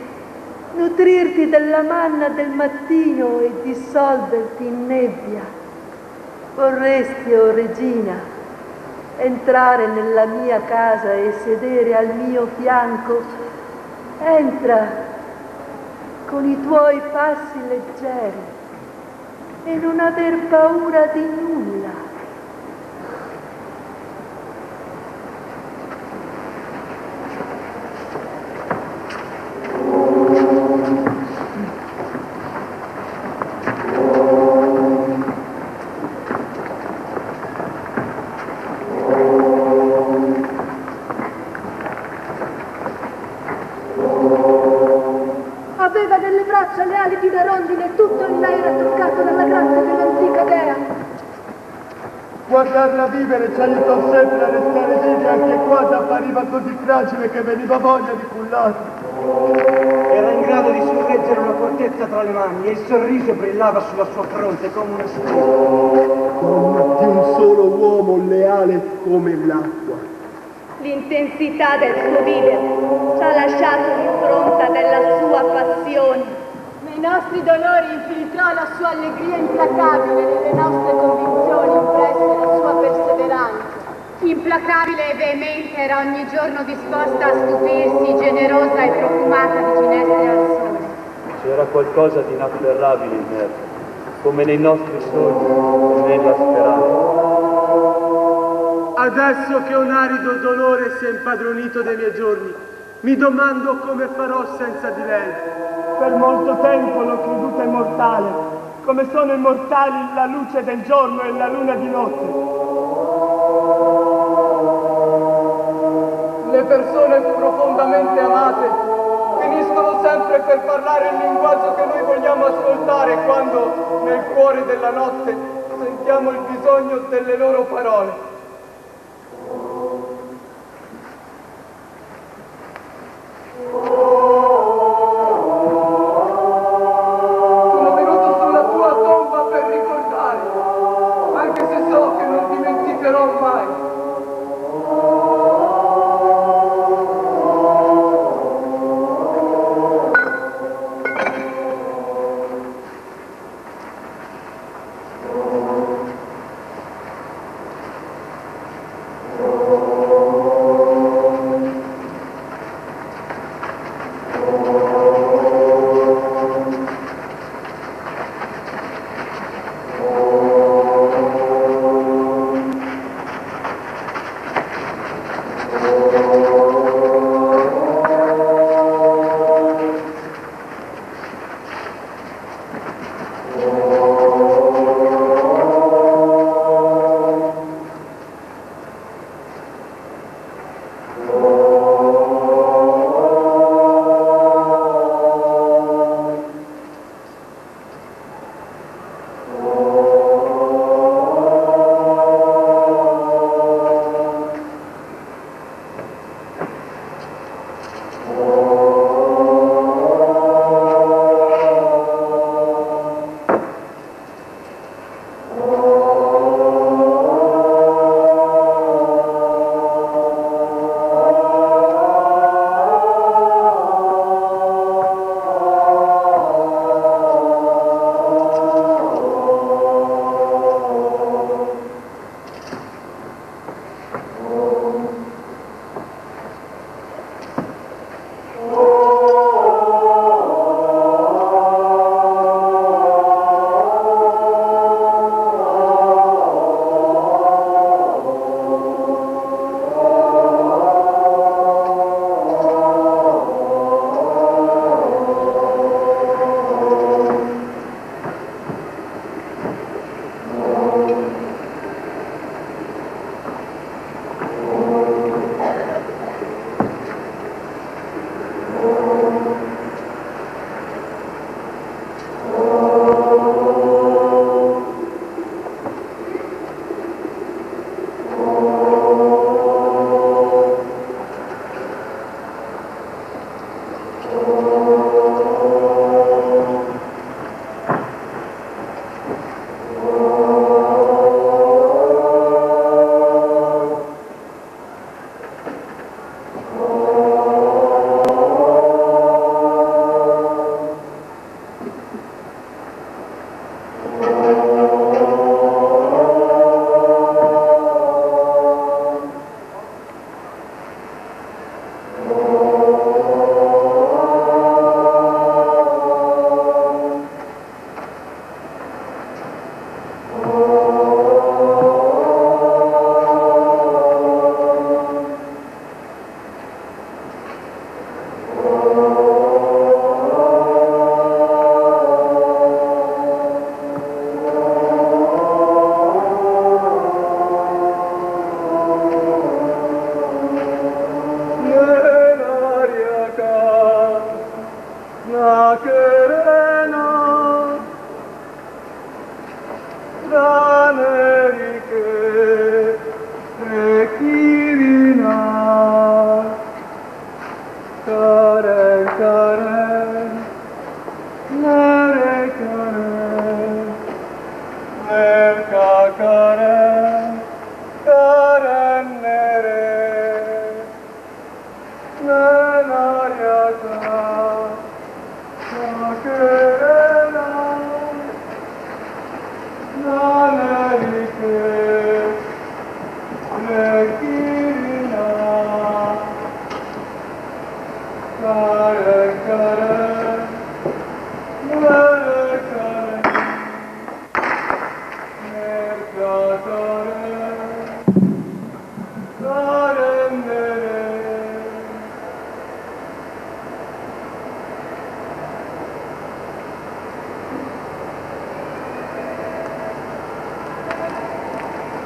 nutrirti della manna del mattino e dissolverti in nebbia? Vorresti, o regina, entrare nella mia casa e sedere al mio fianco? Entra con i tuoi passi leggeri e non aver paura di nulla. Aveva nelle braccia le ali di una rondine e tutto in lei era toccato dalla grazia dell'antica dea. Guardarla vivere ci aiutò sempre a restare vivi, anche quando appariva così fragile che veniva voglia di cullarla. Era in grado di sorreggere una fortezza tra le mani e il sorriso brillava sulla sua fronte come una stella. Donna di un solo uomo leale come l'acqua. L'intensità del suo vivere ci ha lasciato l'impronta della sua passione. Nei nostri dolori infiltrò la sua allegria implacabile, nelle nostre convinzioni impresse la sua perseveranza. Implacabile e veemente era ogni giorno disposta a stupirsi, generosa e profumata di ginestre al sole. C'era qualcosa di inafferrabile in me, come nei nostri sogni e nella speranza. Adesso che un arido dolore si è impadronito dei miei giorni, mi domando come farò senza di lei. Per molto tempo l'ho creduta immortale, come sono immortali la luce del giorno e la luna di notte. Le persone profondamente amate finiscono sempre per parlare il linguaggio che noi vogliamo ascoltare quando, nel cuore della notte, sentiamo il bisogno delle loro parole. lascerò mai.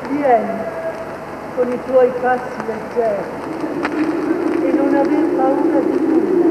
Vieni con i tuoi passi leggeri e non aver paura di nulla.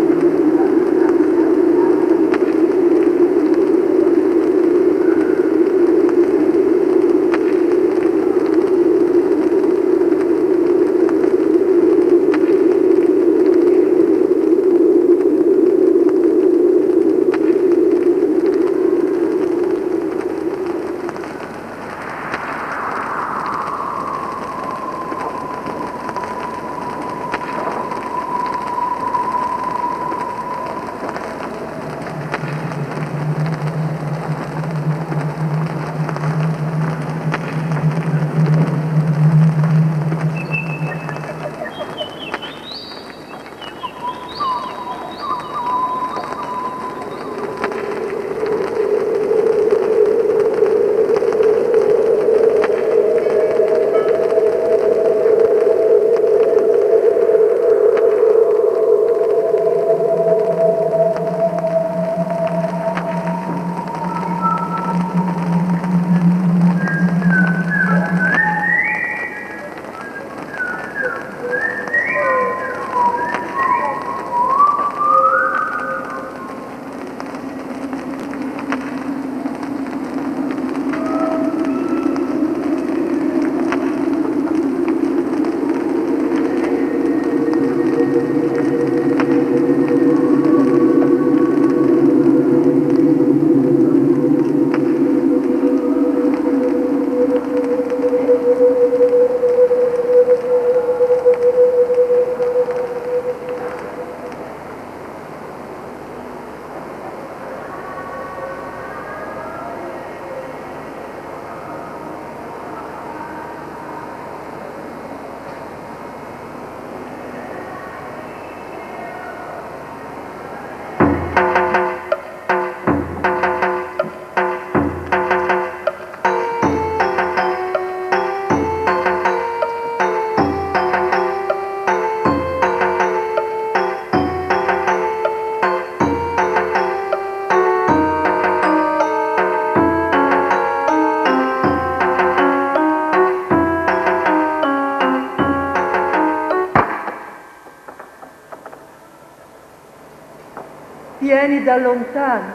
Vieni da lontano.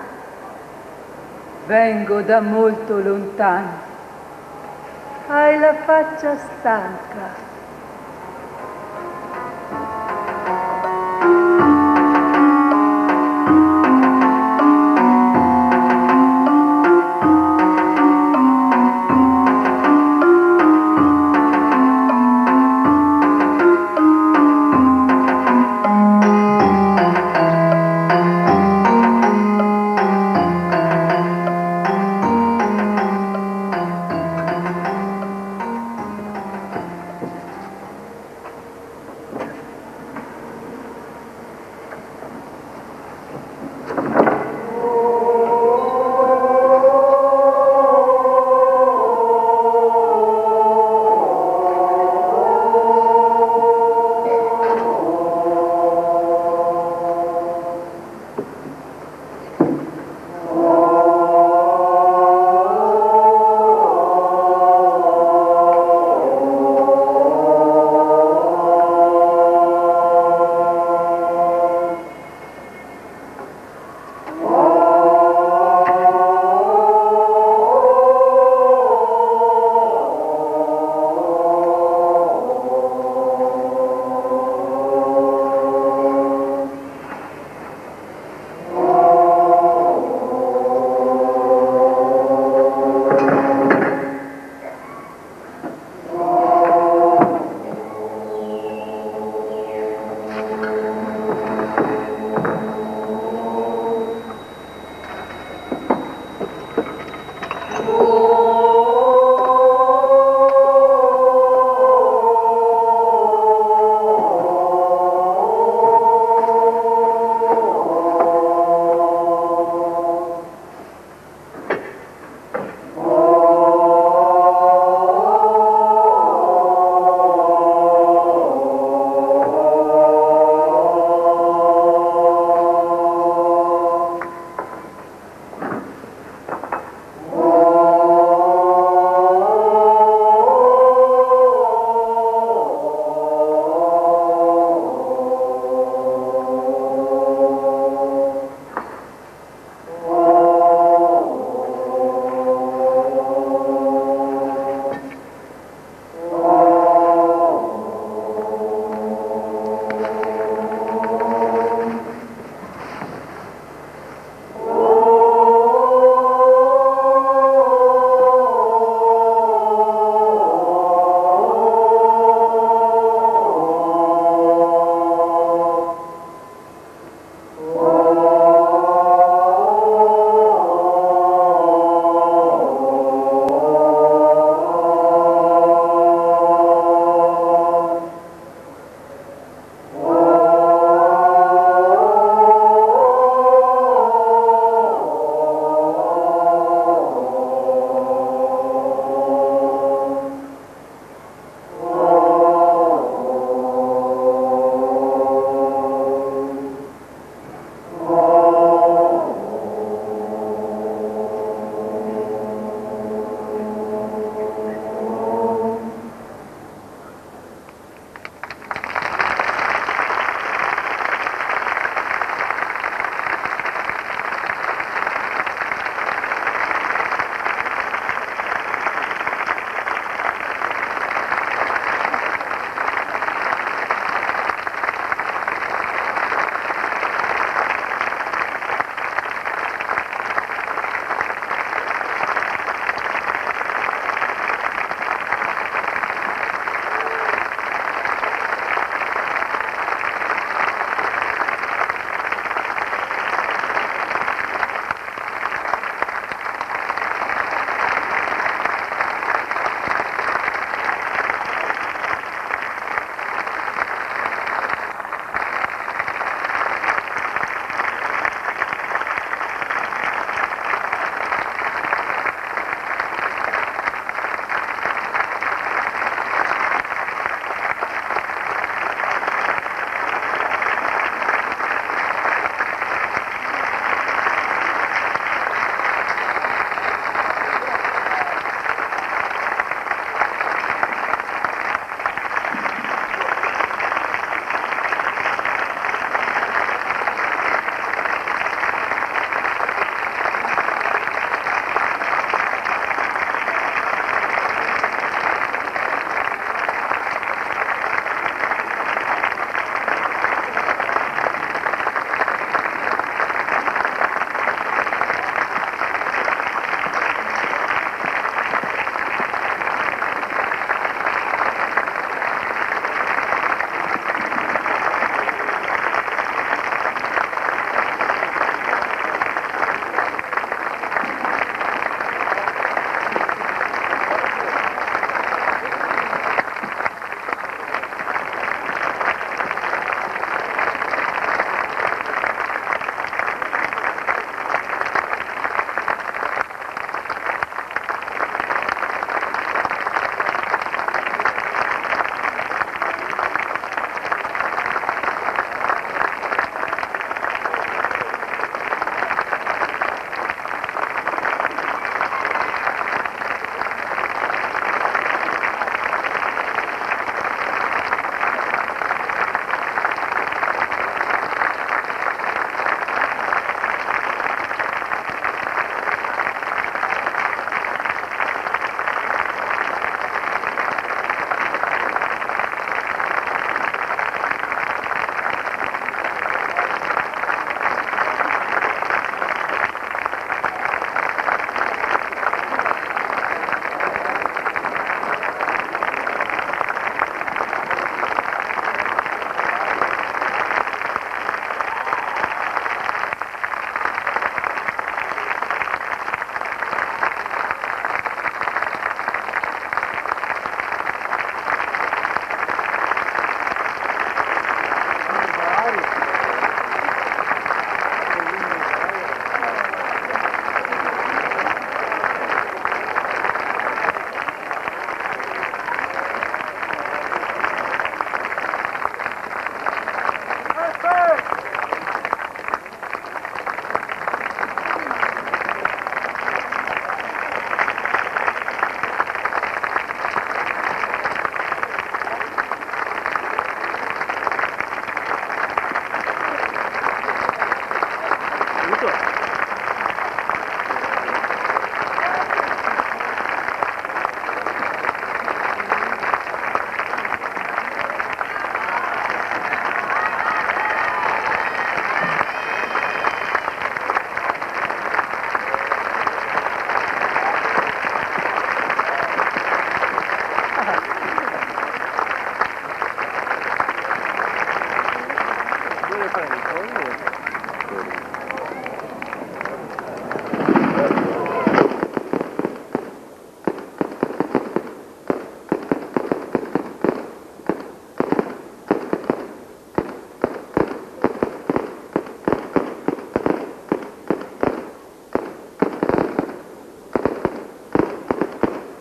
Vengo da molto lontano. Hai la faccia stanca.